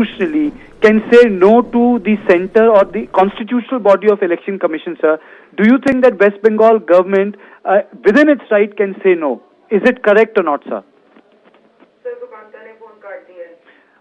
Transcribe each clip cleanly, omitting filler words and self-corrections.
constitutionally can say no to the center or the constitutional body of election commission, sir, do you think that West Bengal government within its right can say no? Is it correct or not, sir?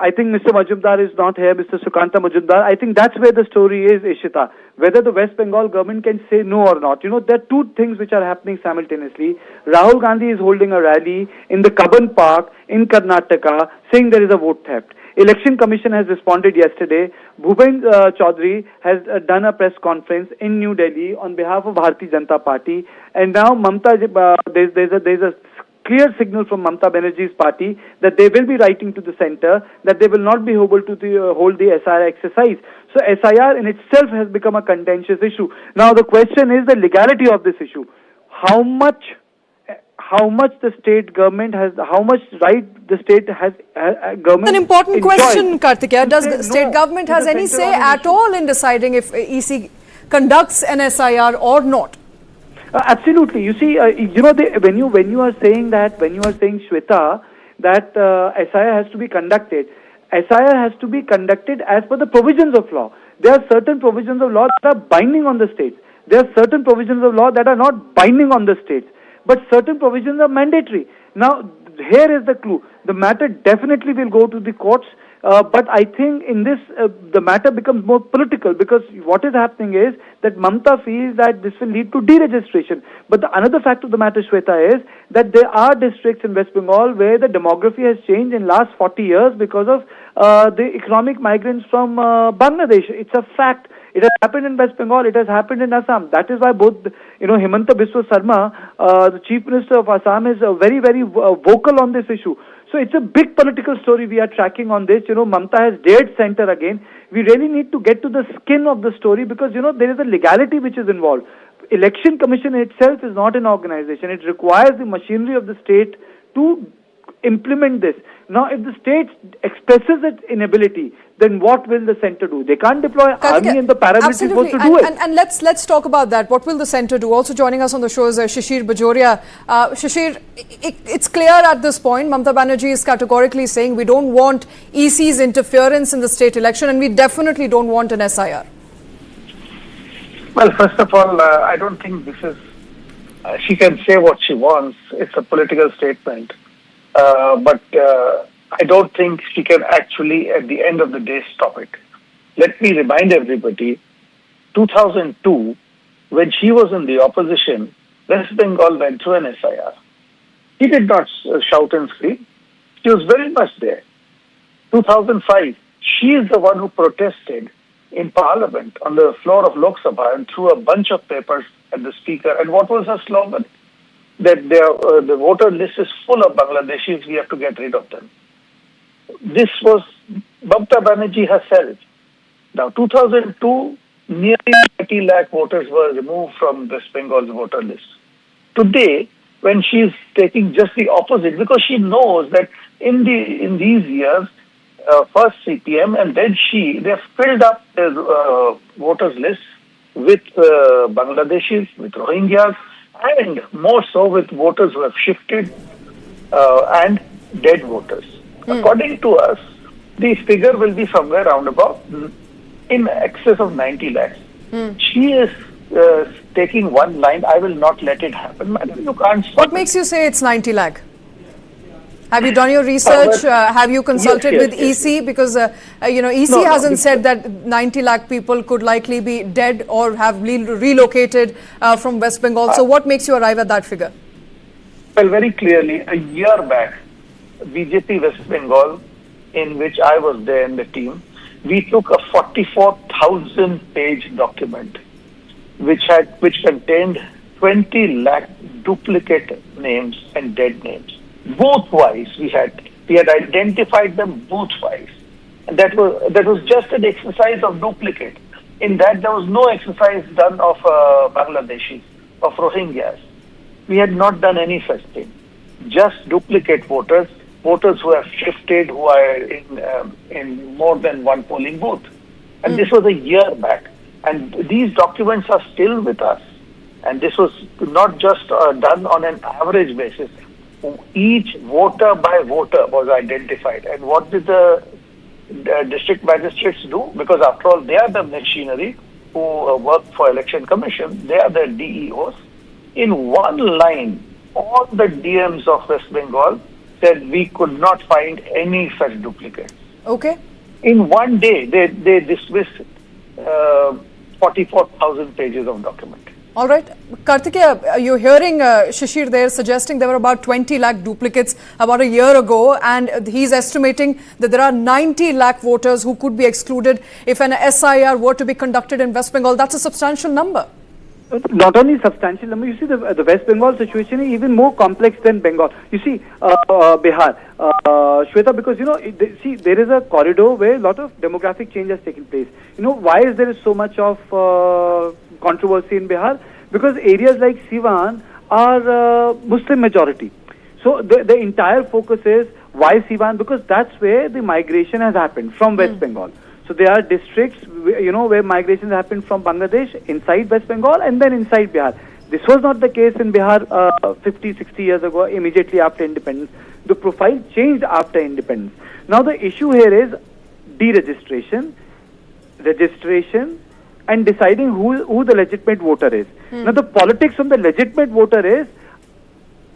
I think Mr. Majumdar is not here, Mr. Sukanta Majumdar. I think that's where the story is, Ishita. Whether the West Bengal government can say no or not. You know, there are two things which are happening simultaneously. Rahul Gandhi is holding a rally in the Kaban Park in Karnataka saying there is a vote theft. Election Commission has responded yesterday. Bhupen Chaudhary has done a press conference in New Delhi on behalf of Bharatiya Janata Party. And now Mamata, there's a clear signal from Mamata Banerjee's party that they will be writing to the center that they will not be able to hold the SIR exercise. So SIR in itself has become a contentious issue. Now the question is the legality of this issue. How much the state government has, how much right the state has, government. An important question, Kartikeya. Does the state government has any say at all in deciding if EC conducts an SIR or not? Absolutely. You see, when you are saying Shweta, that SIR has to be conducted. SIR has to be conducted as per the provisions of law. There are certain provisions of law that are binding on the states. There are certain provisions of law that are not binding on the states. But certain provisions are mandatory. Now, here is the clue. The matter definitely will go to the courts. But I think in this, the matter becomes more political because what is happening is that Mamata feels that this will lead to deregistration. But another fact of the matter, Shweta, is that there are districts in West Bengal where the demography has changed in last 40 years because of the economic migrants from Bangladesh. It's a fact. It has happened in West Bengal. It has happened in Assam. That is why both, Himanta Biswa Sarma, the Chief Minister of Assam, is very, very vocal on this issue. So it's a big political story we are tracking on this. Mamata has dared center again. We really need to get to the skin of the story because, there is a legality which is involved. Election Commission itself is not an organization. It requires the machinery of the state to implement this. Now, if the state expresses its inability, then what will the center do? They can't deploy army and the paramilitary force to do it. And let's talk about that. What will the center do? Also joining us on the show is Shishir Bajoria. Shishir, it's clear at this point, Mamata Banerjee is categorically saying we don't want EC's interference in the state election and we definitely don't want an SIR. Well, first of all, I don't think this is, she can say what she wants. It's a political statement. But I don't think she can actually, at the end of the day, stop it. Let me remind everybody, 2002, when she was in the opposition, West Bengal went through an SIR. He did not shout and scream. She was very much there. 2005, she is the one who protested in Parliament on the floor of Lok Sabha and threw a bunch of papers at the speaker. And what was her slogan? That the voter list is full of Bangladeshis, we have to get rid of them. This was Mamata Banerjee herself. Now, 2002, nearly 30 lakh voters were removed from West Bengal's voter list. Today, when she is taking just the opposite, because she knows that in these years, first CPM and then they have filled up the voters list with Bangladeshis, with Rohingyas, and more so with voters who have shifted and dead voters. According to us, the figure will be somewhere around about in excess of 90 lakhs. She is taking one line, I will not let it happen. Madam, you can't stop What makes you say it's 90 lakh? Have you done your research? Have you consulted with EC? Because, EC hasn't said that 90 lakh people could likely be dead or have relocated from West Bengal. So what makes you arrive at that figure? Well, very clearly, a year back, BJP West Bengal, in which I was there in the team, we took a 44,000-page document which contained 20 lakh duplicate names and dead names. Booth-wise, we had identified them booth-wise. And that was just an exercise of duplicate. In that, there was no exercise done of Bangladeshis, of Rohingyas. We had not done any such thing. Just duplicate voters who have shifted, who are in more than one polling booth. And this was a year back. And these documents are still with us. And this was not just done on an average basis. Each voter by voter was identified. And what did the district magistrates do, because after all, they are the machinery who work for election commission. They are the DEOs. In one line, all the DMs of West Bengal said we could not find any such duplicates. Okay. In one day, they dismissed 44,000 pages of document. All right. Kartikeya, you're hearing Shishir there suggesting there were about 20 lakh duplicates about a year ago, and he's estimating that there are 90 lakh voters who could be excluded if an SIR were to be conducted in West Bengal. That's a substantial number. Not only substantial number, you see the West Bengal situation is even more complex than Bengal. You see, Bihar, Shweta, because there is a corridor where a lot of demographic change has taken place. Why is there so much of controversy in Bihar? Because areas like Siwan are Muslim majority. So the entire focus is why Siwan? Because that's where the migration has happened from West Bengal. So there are districts, where migration happened from Bangladesh inside West Bengal and then inside Bihar. This was not the case in Bihar 50, 60 years ago, immediately after independence. The profile changed after independence. Now the issue here is deregistration, registration, and deciding who the legitimate voter is. Now the politics from the legitimate voter is,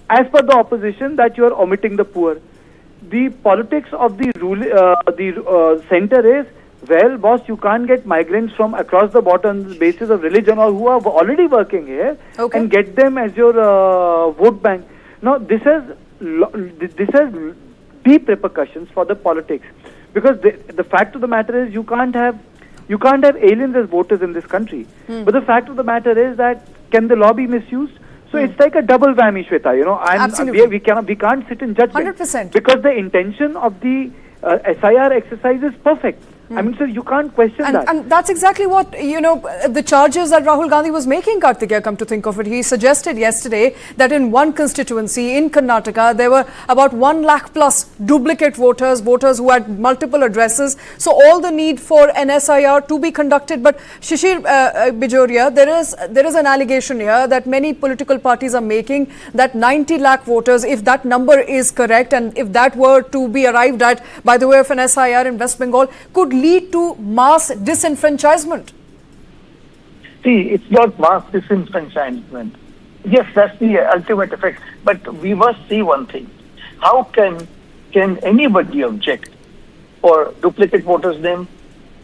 as per the opposition, that you are omitting the poor. The politics of the center is, well, boss, you can't get migrants from across the border on the basis of religion or who are already working here and get them as your vote bank. Now, this has deep repercussions for the politics, because the fact of the matter is you can't have aliens as voters in this country. But the fact of the matter is that can the law be misused? So it's like a double whammy, Shweta. Absolutely. We can't sit in judgment 100%. because the intention of the SIR exercise is perfect. I mean, so you can't question that. And that's exactly what, the charges that Rahul Gandhi was making, Kartikeya, come to think of it. He suggested yesterday that in one constituency in Karnataka, there were about 1 lakh plus duplicate voters who had multiple addresses. So all the need for an SIR to be conducted. But Shishir Bijoria, there is an allegation here that many political parties are making that 90 lakh voters, if that number is correct and if that were to be arrived at by the way of an SIR in West Bengal, could lead to mass disenfranchisement. See, it's not mass disenfranchisement. Yes, that's the ultimate effect. But we must see one thing. How can anybody object? For duplicate voters' name,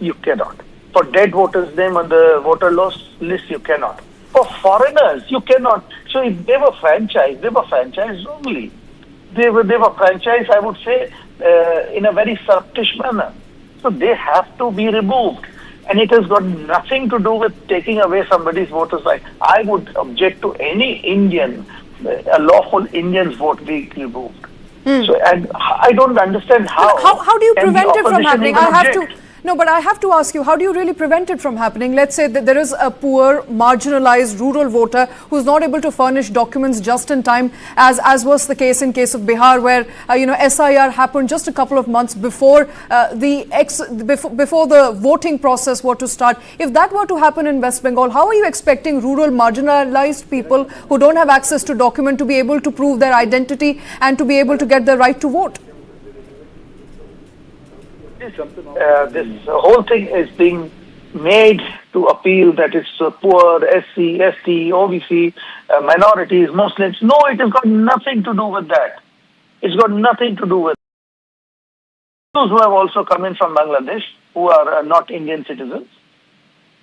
you cannot. For dead voters' name on the voter list, you cannot. For foreigners, you cannot. So if they were franchised wrongly. They were franchised, I would say, in a very surreptitious manner. So they have to be removed. And it has got nothing to do with taking away somebody's voter's right. I would object to any Indian, a lawful Indian's vote being removed. So, and I don't understand how do you prevent it from happening? But I have to ask you, how do you really prevent it from happening? Let's say that there is a poor, marginalized rural voter who's not able to furnish documents just in time, as was the case in case of Bihar, where SIR happened just a couple of months before before the voting process were to start. If that were to happen in West Bengal, how are you expecting rural, marginalized people who don't have access to document to be able to prove their identity and to be able to get the right to vote? This whole thing is being made to appeal that it's poor, SC, ST, OBC, minorities, Muslims. No, it has got nothing to do with that. It's got nothing to do with those who have also come in from Bangladesh, who are not Indian citizens.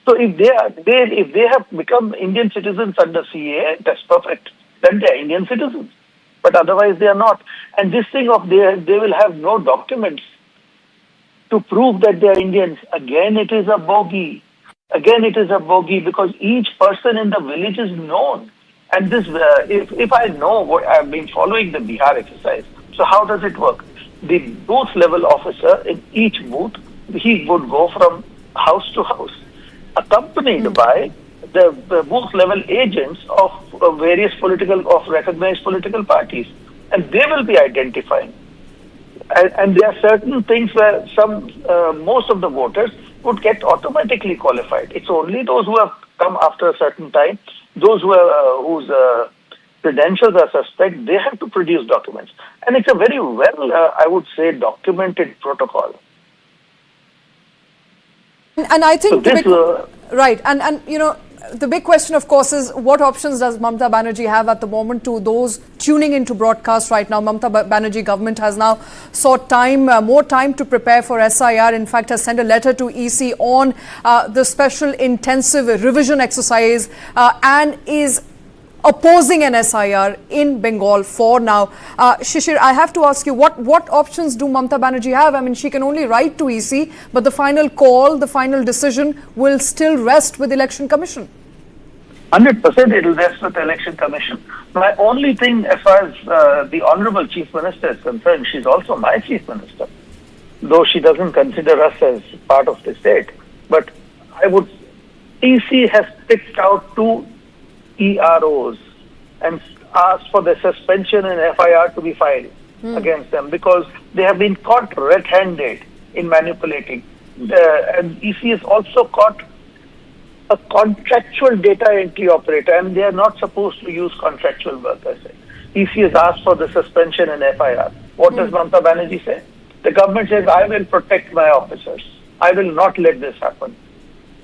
So if they have become Indian citizens under CAA, that's perfect. Then they are Indian citizens. But otherwise they are not. And this thing of they will have no documents to prove that they are Indians, again it is a bogey. Again it is a bogey, because each person in the village is known. And this, if I know what I've been following the Bihar exercise, so how does it work? The booth level officer in each booth, he would go from house to house, accompanied by the booth level agents of various recognized political parties, and they will be identifying. And there are certain things where most of the voters would get automatically qualified. It's only those who have come after a certain time, those whose credentials are suspect, they have to produce documents. And it's a very well, I would say, documented protocol. And I think So this, right, and you know, the big question, of course, is what options does Mamata Banerjee have at the moment to those tuning into broadcast right now? Mamata Banerjee government has now sought time, more time to prepare for SIR. In fact, has sent a letter to EC on the special intensive revision exercise and is opposing an SIR in Bengal for now. Shishir, I have to ask you, what options do Mamata Banerjee have? I mean, she can only write to EC, but the final call, the final decision will still rest with Election Commission. 100% it will rest with the Election Commission. My only thing, as far as the Honorable Chief Minister is concerned, she's also my Chief Minister, though she doesn't consider us as part of the state. But EC has picked out two EROs and asked for the suspension and FIR to be filed against them because they have been caught red-handed in manipulating. And EC is also caught a contractual data entry operator, and they are not supposed to use contractual workers. EC has asked for the suspension and FIR. What does Mamata Banerjee say? The government says, I will protect my officers. I will not let this happen.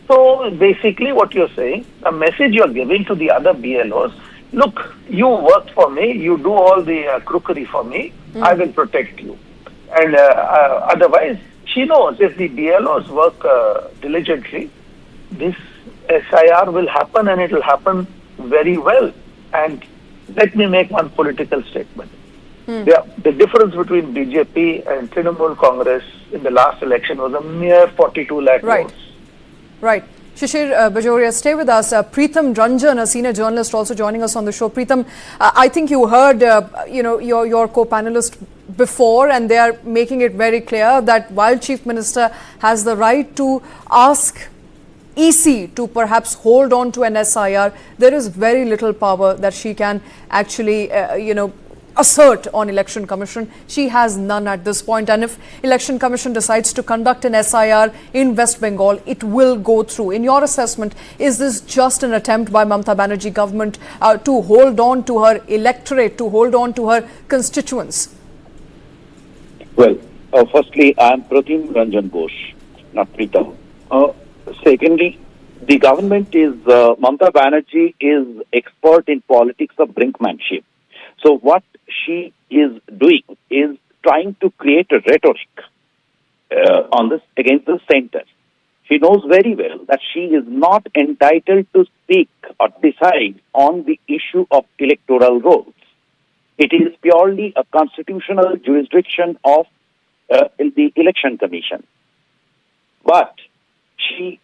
So basically what you're saying, a message you're giving to the other BLOs, look, you work for me, you do all the crookery for me, I will protect you. And otherwise, she knows if the BLOs work diligently, this SIR will happen and it will happen very well. And let me make one political statement. The difference between BJP and Trinamool Congress in the last election was a mere 42 lakh votes. Right. Shishir Bajoria, stay with us. Preetham Ranjan, a senior journalist, also joining us on the show. Preetham, I think you heard, your co-panelist before, and they are making it very clear that while Chief Minister has the right to ask EC to perhaps hold on to an SIR, there is very little power that she can actually, assert on Election Commission. She has none at this point. And if Election Commission decides to conduct an SIR in West Bengal, it will go through. In your assessment, is this just an attempt by Mamata Banerjee government to hold on to her electorate, to hold on to her constituents? Well, firstly, I am Pratim Ranjan Ghosh, not Preetham. Secondly, the government is, Mamata Banerjee is expert in politics of brinkmanship. So what she is doing is trying to create a rhetoric on this against the center. She knows very well that she is not entitled to speak or decide on the issue of electoral rolls. It is purely a constitutional jurisdiction of the Election Commission. But she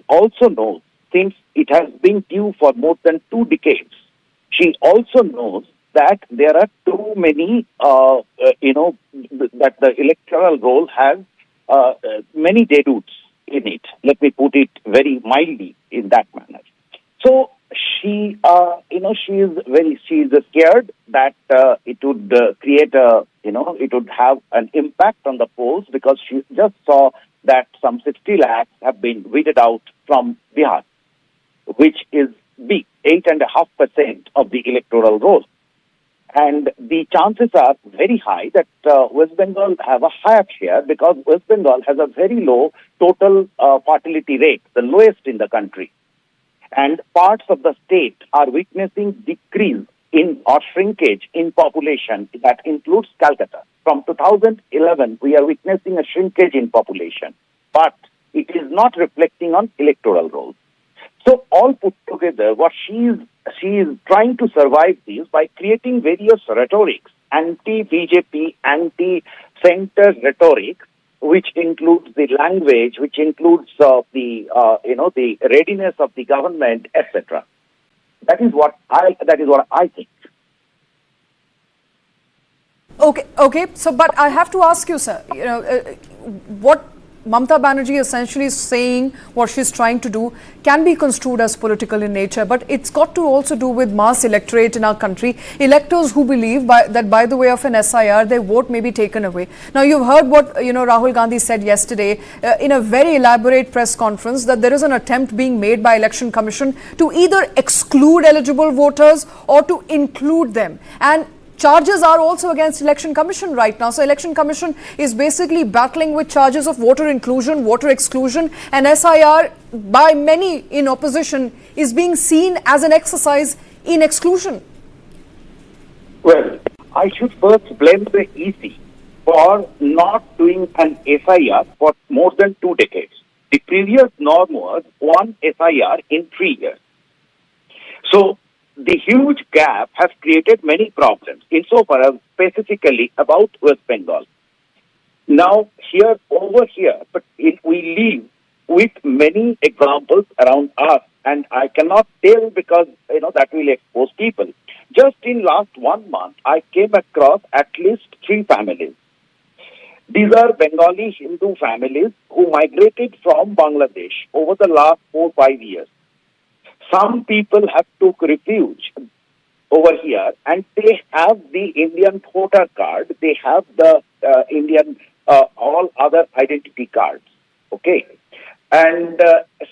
also knows, since it has been due for more than 2 decades, she also knows that there are too many, that the electoral roll has many deduts in it. Let me put it very mildly in that manner. So she is scared that it would create it would have an impact on the polls because she just saw that some 60 lakhs have been weeded out from Bihar, which is big, 8.5% of the electoral roll. And the chances are very high that West Bengal have a higher share because West Bengal has a very low total fertility rate, the lowest in the country. And parts of the state are witnessing decrease in or shrinkage in population. That includes Calcutta. From 2011, we are witnessing a shrinkage in population, but it is not reflecting on electoral rolls. So all put together, what she is trying to survive this by creating various rhetorics, anti-BJP, anti-center rhetoric, which includes the language, which includes the readiness of the government, etc. That is what I think. Okay. So, but I have to ask you, sir. What Mamata Banerjee essentially is saying, what she's trying to do, can be construed as political in nature, but it's got to also do with mass electorate in our country, electors who believe that by the way of an SIR, their vote may be taken away. Now, you've heard what Rahul Gandhi said yesterday in a very elaborate press conference, that there is an attempt being made by Election Commission to either exclude eligible voters or to include them. And charges are also against Election Commission right now. So Election Commission is basically battling with charges of voter inclusion, voter exclusion, and SIR by many in opposition is being seen as an exercise in exclusion. Well, I should first blame the EC for not doing an SIR for more than 2 decades. The previous norm was 1 SIR in 3 years. So the huge gap has created many problems insofar as specifically about West Bengal. Now, over here, but we live with many examples around us, and I cannot tell because, that will expose people. Just in last 1 month, I came across at least 3 families. These are Bengali Hindu families who migrated from Bangladesh over the last 4-5 years. Some people have took refuge over here, and they have the Indian voter card. They have the Indian all other identity cards. Okay, and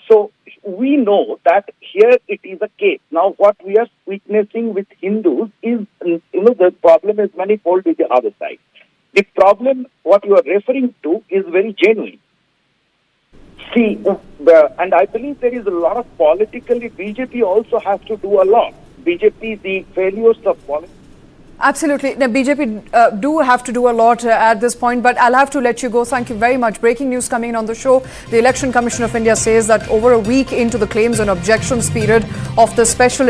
so we know that here it is a case. Now, what we are witnessing with Hindus is, the problem is manifold with the other side. The problem, what you are referring to, is very genuine. See, and I believe there is a lot of politically, BJP also has to do a lot. BJP, the failures of politics. Absolutely. Now, BJP do have to do a lot at this point, but I'll have to let you go. Thank you very much. Breaking news coming in on the show. The Election Commission of India says that over a week into the claims and objections period of the special